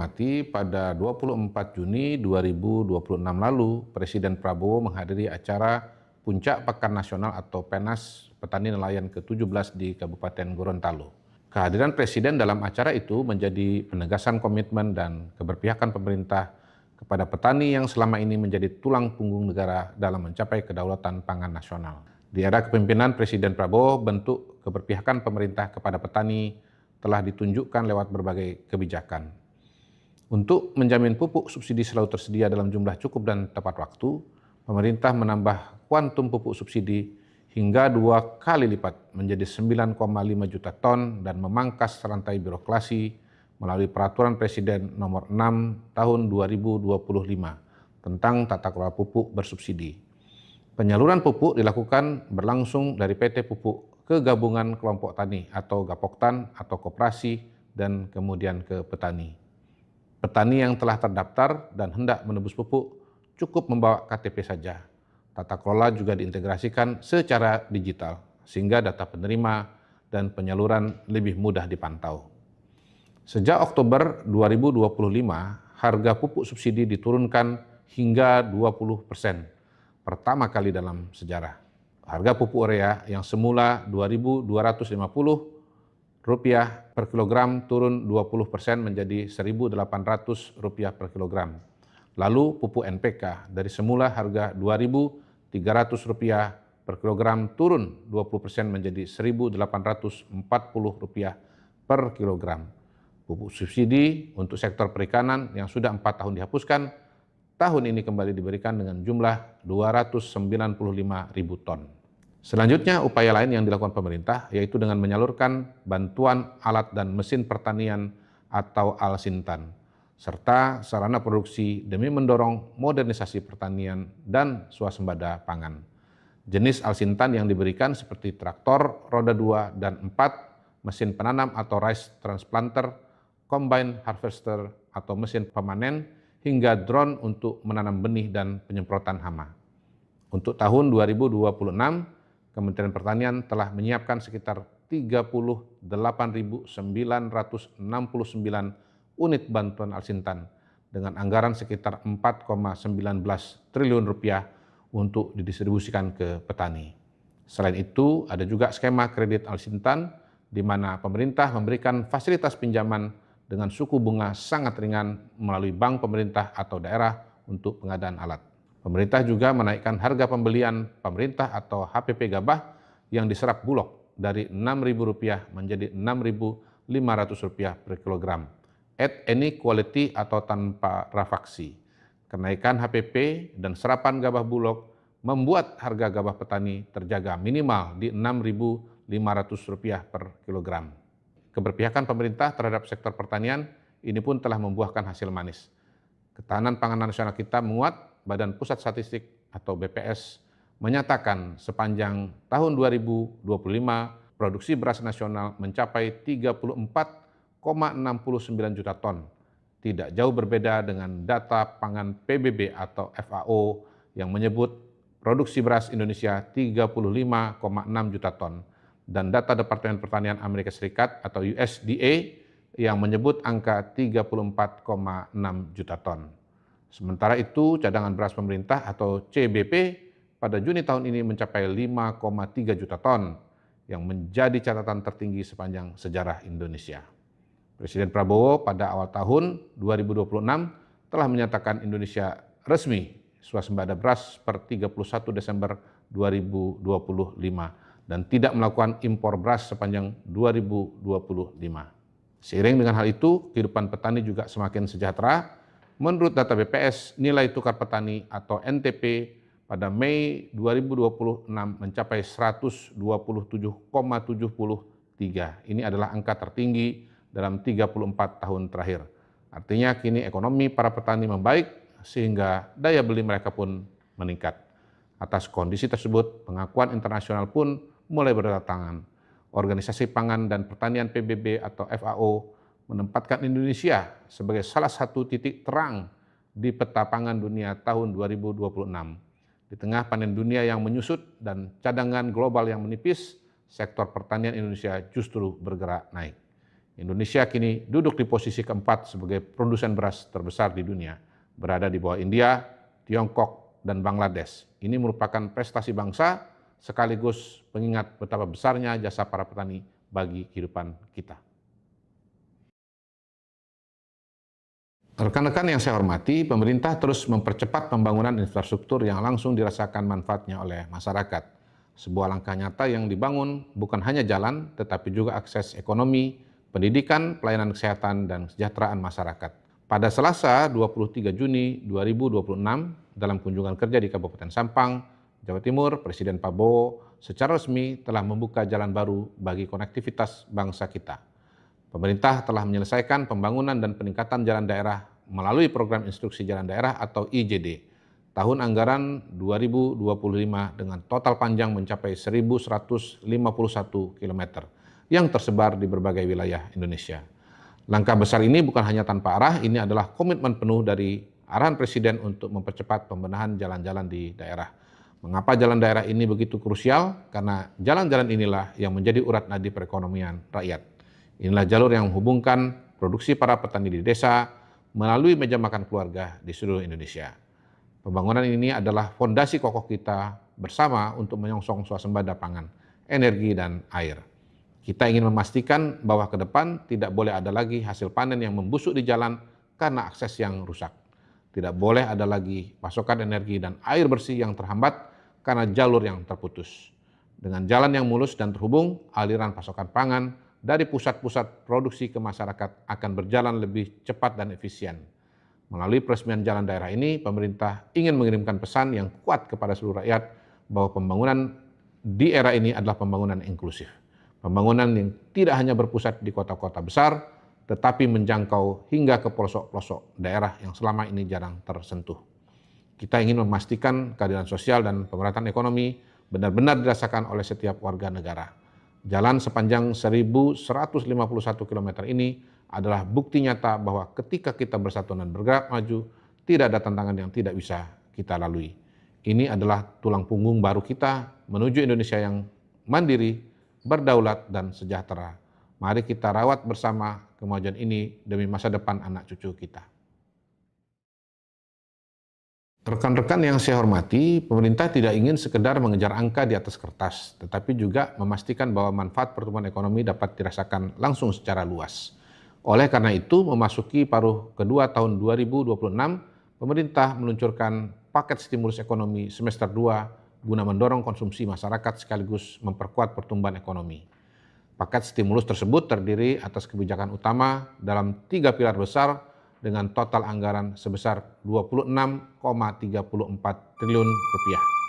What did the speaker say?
hormati, pada 24 Juni 2026 lalu, Presiden Prabowo menghadiri acara Puncak Pekan Nasional atau PENAS Petani Nelayan ke-17 di Kabupaten Gorontalo. Kehadiran Presiden dalam acara itu menjadi penegasan komitmen dan keberpihakan pemerintah kepada petani yang selama ini menjadi tulang punggung negara dalam mencapai kedaulatan pangan nasional. Di era kepemimpinan Presiden Prabowo, bentuk keberpihakan pemerintah kepada petani telah ditunjukkan lewat berbagai kebijakan. Untuk menjamin pupuk subsidi selalu tersedia dalam jumlah cukup dan tepat waktu, pemerintah menambah kuantum pupuk subsidi hingga 2 kali lipat menjadi 9,5 juta ton dan memangkas rantai birokrasi melalui Peraturan Presiden Nomor 6 Tahun 2025 tentang tata kelola pupuk bersubsidi. Penyaluran pupuk dilakukan berlangsung dari PT Pupuk ke Gabungan Kelompok Tani atau Gapoktan atau koperasi dan kemudian ke petani. Petani yang telah terdaftar dan hendak menebus pupuk cukup membawa KTP saja. Tata kelola juga diintegrasikan secara digital sehingga data penerima dan penyaluran lebih mudah dipantau. Sejak Oktober 2025, harga pupuk subsidi diturunkan hingga 20%, pertama kali dalam sejarah. Harga pupuk urea yang semula Rp2.250 per kilogram turun 20% menjadi Rp1.800 per kilogram. Lalu pupuk NPK dari semula harga Rp2.300 per kilogram turun 20% menjadi Rp1.840 per kilogram. Pupuk subsidi untuk sektor perikanan yang sudah 4 tahun dihapuskan, tahun ini kembali diberikan dengan jumlah 295.000 ton. Selanjutnya, upaya lain yang dilakukan pemerintah yaitu dengan menyalurkan bantuan alat dan mesin pertanian atau Alsintan, serta sarana produksi demi mendorong modernisasi pertanian dan swasembada pangan. Jenis Alsintan yang diberikan seperti traktor roda 2 dan 4, mesin penanam atau rice transplanter, combine harvester atau mesin pemanen, hingga drone untuk menanam benih dan penyemprotan hama. Untuk tahun 2026, Kementerian Pertanian telah menyiapkan sekitar 38.969 unit bantuan Alsintan dengan anggaran sekitar Rp4,19 triliun untuk didistribusikan ke petani. Selain itu, ada juga skema kredit Alsintan di mana pemerintah memberikan fasilitas pinjaman dengan suku bunga sangat ringan melalui bank pemerintah atau daerah untuk pengadaan alat. Pemerintah juga menaikkan harga pembelian pemerintah atau HPP gabah yang diserap Bulog dari Rp6.000 menjadi Rp6.500 per kilogram, at any quality atau tanpa rafaksi. Kenaikan HPP dan serapan gabah Bulog membuat harga gabah petani terjaga minimal di Rp6.500 per kilogram. Keberpihakan pemerintah terhadap sektor pertanian ini pun telah membuahkan hasil manis. Ketahanan pangan nasional kita menguat. Badan Pusat Statistik atau BPS menyatakan sepanjang tahun 2025 produksi beras nasional mencapai 34,69 juta ton. Tidak jauh berbeda dengan data pangan PBB atau FAO yang menyebut produksi beras Indonesia 35,6 juta ton. Dan data Departemen Pertanian Amerika Serikat atau USDA yang menyebut angka 34,6 juta ton. Sementara itu, cadangan beras pemerintah atau CBP pada Juni tahun ini mencapai 5,3 juta ton, yang menjadi catatan tertinggi sepanjang sejarah Indonesia. Presiden Prabowo pada awal tahun 2026 telah menyatakan Indonesia resmi swasembada beras per 31 Desember 2025 dan tidak melakukan impor beras sepanjang 2025. Seiring dengan hal itu, kehidupan petani juga semakin sejahtera. Menurut data BPS, nilai tukar petani atau NTP pada Mei 2026 mencapai 127,73. Ini adalah angka tertinggi dalam 34 tahun terakhir. Artinya kini ekonomi para petani membaik sehingga daya beli mereka pun meningkat. Atas kondisi tersebut, pengakuan internasional pun mulai berdatangan. Organisasi Pangan dan Pertanian PBB atau FAO menempatkan Indonesia sebagai salah satu titik terang di peta pangan dunia tahun 2026. Di tengah panen dunia yang menyusut dan cadangan global yang menipis, sektor pertanian Indonesia justru bergerak naik. Indonesia kini duduk di posisi keempat sebagai produsen beras terbesar di dunia, berada di bawah India, Tiongkok, dan Bangladesh. Ini merupakan prestasi bangsa sekaligus pengingat betapa besarnya jasa para petani bagi kehidupan kita. Rekan-rekan yang saya hormati, pemerintah terus mempercepat pembangunan infrastruktur yang langsung dirasakan manfaatnya oleh masyarakat. Sebuah langkah nyata yang dibangun bukan hanya jalan, tetapi juga akses ekonomi, pendidikan, pelayanan kesehatan, dan kesejahteraan masyarakat. Pada Selasa 23 Juni 2026, dalam kunjungan kerja di Kabupaten Sampang, Jawa Timur, Presiden Prabowo secara resmi telah membuka jalan baru bagi konektivitas bangsa kita. Pemerintah telah menyelesaikan pembangunan dan peningkatan jalan daerah melalui program instruksi jalan daerah atau IJD tahun anggaran 2025 dengan total panjang mencapai 1.151 km yang tersebar di berbagai wilayah Indonesia. Langkah besar ini bukan hanya tanpa arah, ini adalah komitmen penuh dari arahan Presiden untuk mempercepat pembenahan jalan-jalan di daerah. Mengapa jalan daerah ini begitu krusial? Karena jalan-jalan inilah yang menjadi urat nadi perekonomian rakyat. Inilah jalur yang menghubungkan produksi para petani di desa melalui meja makan keluarga di seluruh Indonesia. Pembangunan ini adalah fondasi kokoh kita bersama untuk menyongsong swasembada pangan, energi, dan air. Kita ingin memastikan bahwa ke depan tidak boleh ada lagi hasil panen yang membusuk di jalan karena akses yang rusak. Tidak boleh ada lagi pasokan energi dan air bersih yang terhambat karena jalur yang terputus. Dengan jalan yang mulus dan terhubung, aliran pasokan pangan dari pusat-pusat produksi ke masyarakat akan berjalan lebih cepat dan efisien. Melalui peresmian jalan daerah ini, pemerintah ingin mengirimkan pesan yang kuat kepada seluruh rakyat bahwa pembangunan di era ini adalah pembangunan inklusif. Pembangunan yang tidak hanya berpusat di kota-kota besar, tetapi menjangkau hingga ke pelosok-pelosok daerah yang selama ini jarang tersentuh. Kita ingin memastikan keadilan sosial dan pemerataan ekonomi benar-benar dirasakan oleh setiap warga negara. Jalan sepanjang 1.151 km ini adalah bukti nyata bahwa ketika kita bersatu dan bergerak maju, tidak ada tantangan yang tidak bisa kita lalui. Ini adalah tulang punggung baru kita menuju Indonesia yang mandiri, berdaulat, dan sejahtera. Mari kita rawat bersama kemajuan ini demi masa depan anak cucu kita. Rekan-rekan yang saya hormati, pemerintah tidak ingin sekedar mengejar angka di atas kertas, tetapi juga memastikan bahwa manfaat pertumbuhan ekonomi dapat dirasakan langsung secara luas. Oleh karena itu, memasuki paruh kedua tahun 2026, pemerintah meluncurkan paket stimulus ekonomi semester 2 guna mendorong konsumsi masyarakat sekaligus memperkuat pertumbuhan ekonomi. Paket stimulus tersebut terdiri atas kebijakan utama dalam 3 pilar besar dengan total anggaran sebesar 26,34 triliun rupiah.